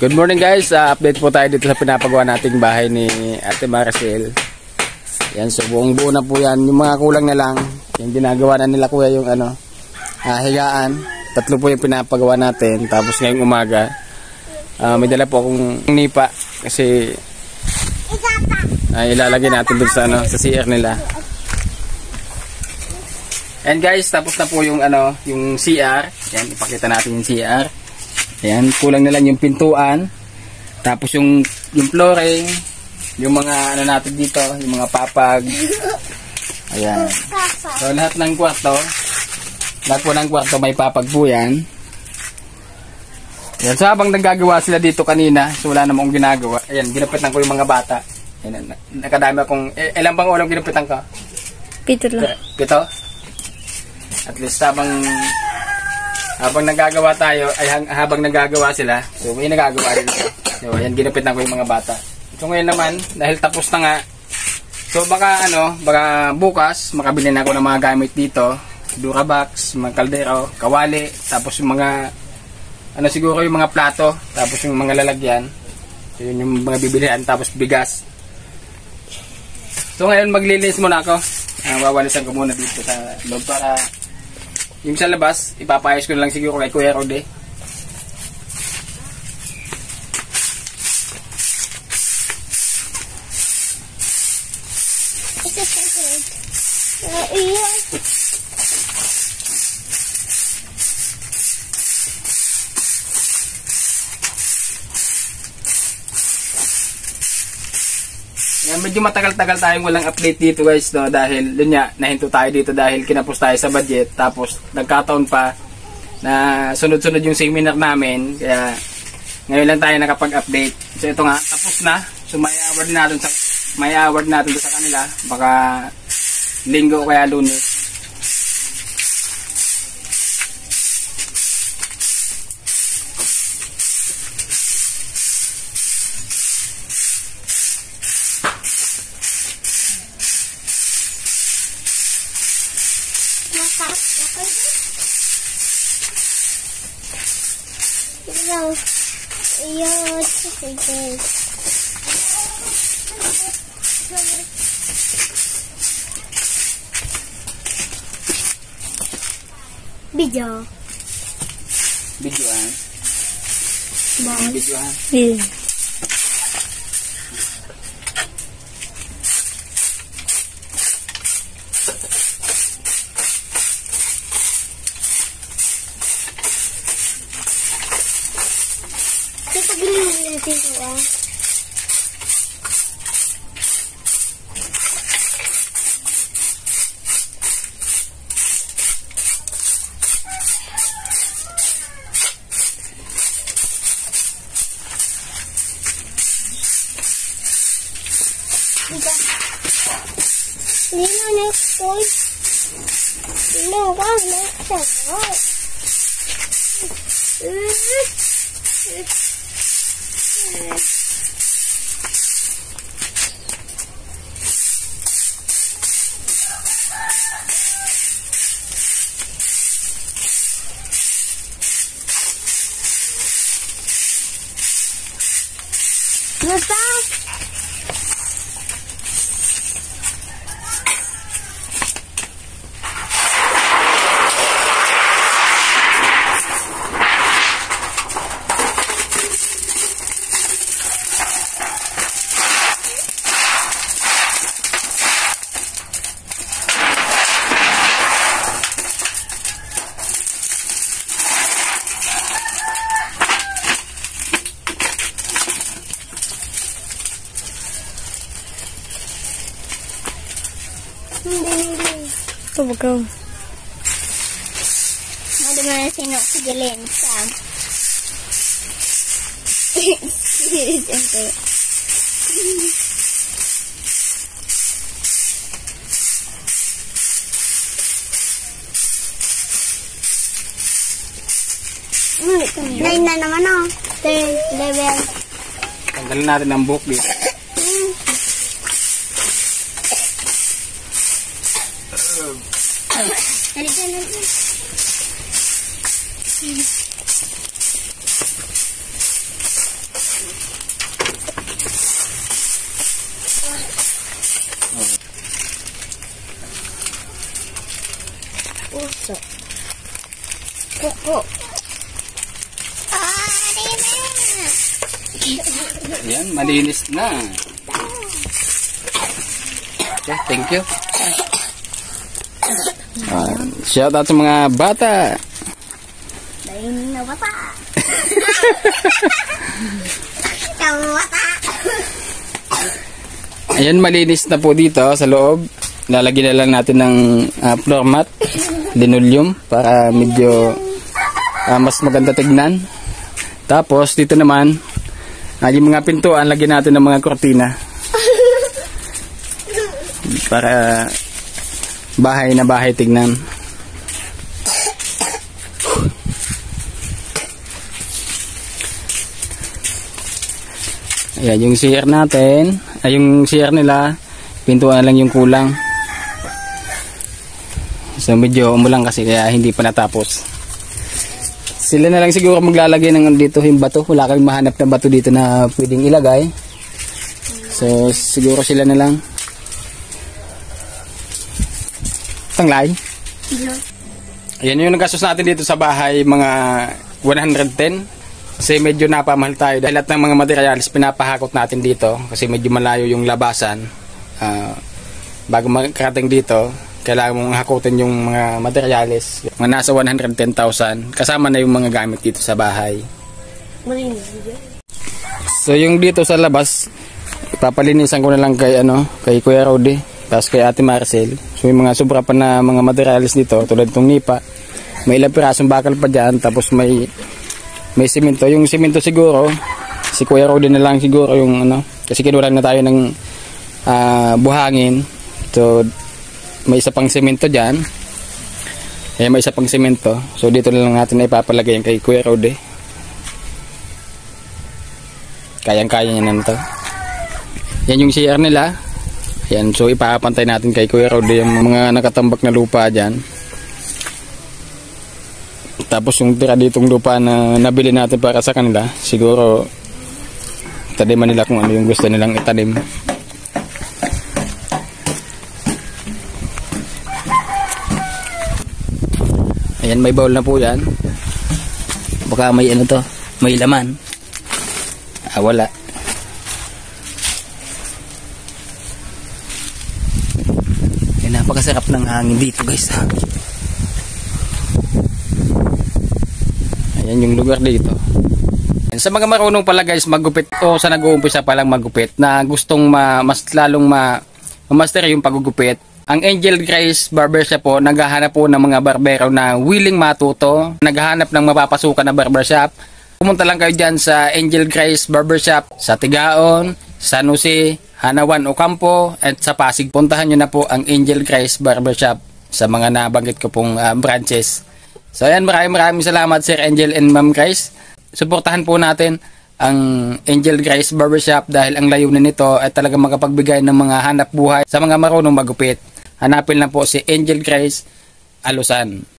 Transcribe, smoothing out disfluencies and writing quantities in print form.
Good morning guys, update po tayo dito sa pinapagawa nating bahay ni Ate Maricel. Yan, so buong buo na po yan. Yung mga kulang na lang, yung ginagawa na nila kuya yung higaan. 3 po yung pinapagawa natin. Tapos ngayong umaga, may dala po akong nipa kasi ilalagay natin dun sa, sa CR nila. And guys, tapos na po yung yung CR. Yan, ipakita natin yung CR. Yan, kulang na lang yung pintuan. Tapos yung flooring, yung mga natin dito, yung mga papag. Ayan. So lahat ng kwarto may papag po yan. Ayan, so habang nagagawa sila dito kanina, so wala namang ginagawa. Ayan, ginapitan ko yung mga bata. Ayan, nakadami akong, ilang bang ulam ginapitan ko? 7 lang. 7? At least habang nagagawa tayo, habang nagagawa sila, so may nagagawa rin ito. So ayan, ginapitan ko yung mga bata. So ngayon naman, dahil tapos na nga, so baka bukas, makabili na ako ng mga gamit dito. Durabox, mga kaldero, kawali, tapos yung mga, siguro yung mga plato, tapos yung mga lalagyan. So yun yung mga bibilihan, tapos bigas. So ngayon, maglilinis muna ako. Wawalisan ko muna dito sa loob para yung sa labas, ipapayos ko na lang siguro kay Kuya Rode. Yan, medyo matagal-tagal tayong walang update dito guys, no? Dahil yun nga, nahinto tayo dito dahil kinapos tayo sa budget, tapos nagkataon pa na sunod-sunod yung seminar namin, kaya ngayon lang tayo nakapag-update. So ito nga, tapos na. So may award natin sa kanila, baka linggo o kaya Lunes. Video. Videoan. Videoan. Yeah. Kita gini natin ito Lino next point. Lino ka next point. Basta Ito ba ka? Mado mo na sino si Jelen Sam. Siyempre. Nine na naman o. Third level. Tanggalin natin ang buhok dito. Halika na. kuko. Ayan, malinis na. Okay, thank you. Shout out sa mga bata. Dahil na bata. Ikaw bata. Ayan, malinis na po dito sa loob. Lalagyan na lang natin ng floor mat, linoleum, para medyo mas maganda tignan. Tapos dito naman, yung mga pintuan, lagyan natin ng mga kortina. Para bahay na bahay tignan. Ayan, yung CR natin, yung CR nila, pintuan na lang yung kulang. So medyo umulang kasi kaya hindi pa natapos. Sila na lang siguro maglalagay ng dito yung bato. Wala kami mahanap na bato dito na pwedeng ilagay. So siguro sila na lang. Tanglay. Ayan yung nagastos natin dito sa bahay, mga 110. Kasi medyo napamahal tayo dahil lahat ng mga materials pinapahakot natin dito kasi medyo malayo yung labasan. Bago makarating dito, kailangan mong hakutin yung mga materials. Mga nasa 110,000 kasama na yung mga gamit dito sa bahay. So yung dito sa labas, papalinisan ko na lang kay Kuya Rody, tapos kay Ate Marcel. So yung mga sobra pa na mga materials dito, tulad itong nipa, may ilang pirasong bakal pa dyan, tapos may simento. Yung simento siguro, si Kuya Rody na lang siguro yung kasi kinulang na tayo ng buhangin. So may isa pang semento dyan. May isa pang semento. So dito na lang natin ipapalagay yung kay Kuya Rody. Kayang-kaya niya na ito. Yan yung CR nila. Yan, so ipapantay natin kay Kuya Rody yung mga nakatambak na lupa dyan. Tapos yung tira ditong lupa na nabili natin para sa kanila, siguro taniman nila kung ano yung gusto nilang itanim. Ayan, may bowl na po yan. Baka may may laman. Wala. Ayan, napakasarap ng hangin dito guys. Ayan yung lugar dito. Sa mga marunong pala guys maggupit o sa nag-uumpisa pa lang maggupit na gustong mas lalong ma-master yung paggugupit, ang Angel Grace Barbershop po naghahanap po ng mga barbero na willing matuto, naghahanap ng mapapasukan na barbershop. Pumunta lang kayo dyan sa Angel Grace Barbershop sa Tigaon, San Jose, Hanawan, Ocampo at sa Pasig. Puntahan nyo na po ang Angel Grace Barbershop sa mga nabanggit ko pong branches. So ayan, maraming salamat Sir Angel and Ma'am Grace. Suportahan po natin ang Angel Grace Barbershop dahil ang layunin nito ay talaga makapagbigay ng mga hanap buhay sa mga marunong magupit. Hanapin lang po si Angel Grace Alusan.